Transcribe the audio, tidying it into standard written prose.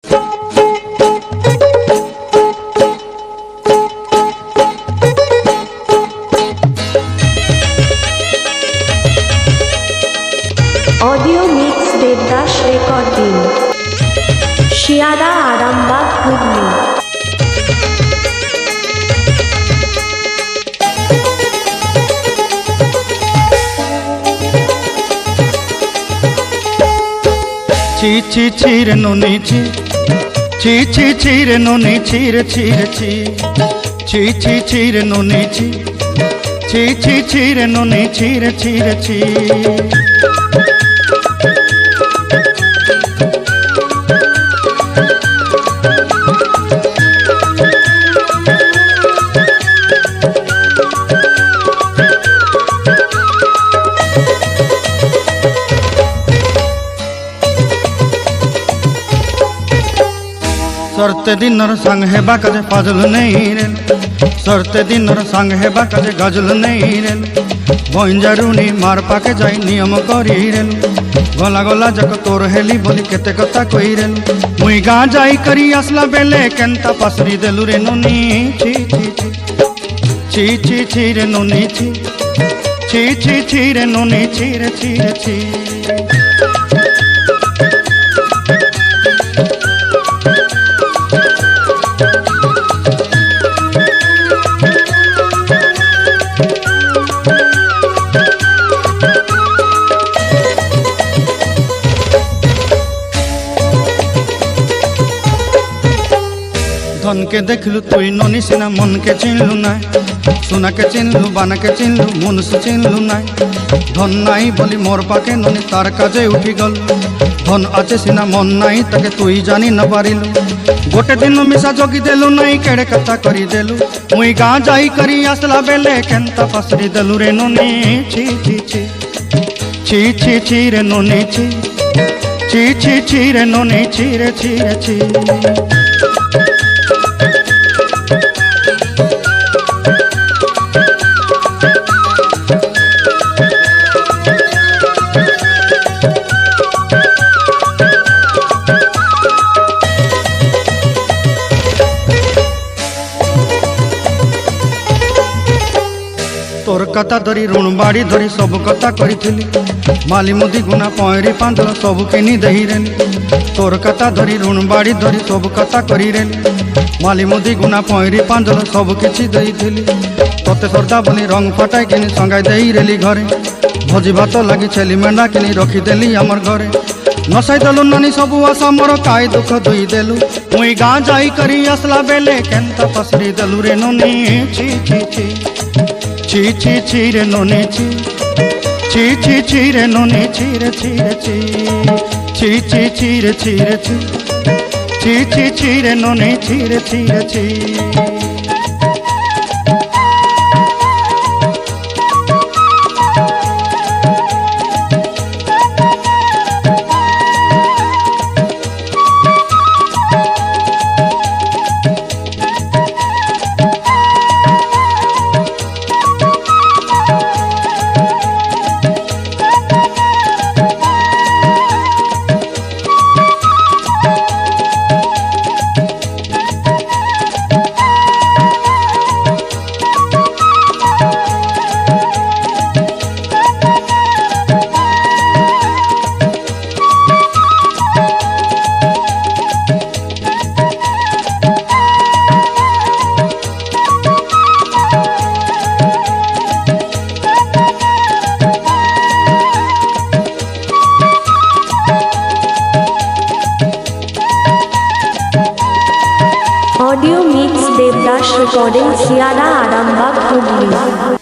Audio mix Devdas recording Shiyara Arambagh Hooghly. ची ची चीर नोनी ची ची ची चीर नोनी चीर चीर ची ची ची चीर नोनी ची ची ची चीर नोनी चीर चीर ची। सरते दिनर संग हेबा काजे पाजल नहीं रेल सरते दिनर संग हेबा काजे गजल नहीं रेल बंजारुनी मार पाके जाई नियम करी रेल गला गला जक तोर हेली बोली केते कथा कई रेल मुई गाँ जाई करी आसला बेले केंता पासरी देलु रे नोनी ची ची ची ची ची ची रे नोनी ची ची ची ची रे नोनी ची रे ची रे ची। धन के देखलु तुई नोनी सिना मन के चिन्हलु ना सुना के चिन्हलु बाना के चिन्हलु मन से चिन्हलु ना धन नाई बोली मोर पाके नोनी तार काजे उठी गल धन आचे सिना मन नाई ताके तुई जानी न पारिलु गोटे दिन मिसा जोगी देलु नाई केड़े कथा करी देलु मुई गाँ जाई करी आसला बेले केंता पासरी देलु रे नोनी ची ची ची ची ची ची रे नोनी ची ची ची ची रे नोनी ची रे ची रे ची। तोर कथा धरी ऋण बाड़ी धरी सब कथा करी माली मुदी गुना पहरी पांदल सब किनी दही रेली तोर कथा धरी ऋण बाड़ी धरी सब कथा करी रेली माली मुदी गुना पहरी पांदल सब किछि दही तोते सरदा बनी रंग फटाई किनी संगाई दही रेली घरे भोजी भात लगी छेली मेंढा किनी रखी देली हमर घरे नसाई देलु नानी सबु आशा मोर काय दुख दुई देलु मुई गाँ जाई करी आसला बेले केंता पसरी देलु रे नोनी ची ची ची ची ची ची रे नोनी ची ची ची ची रे नोनी ची रे ची रे ची ची ची ची रे ची रे ची ची ची ची रे नोनी ची रे ची रे ची। Audio mix Devdas recording Shiyara Arambagh Hooghly.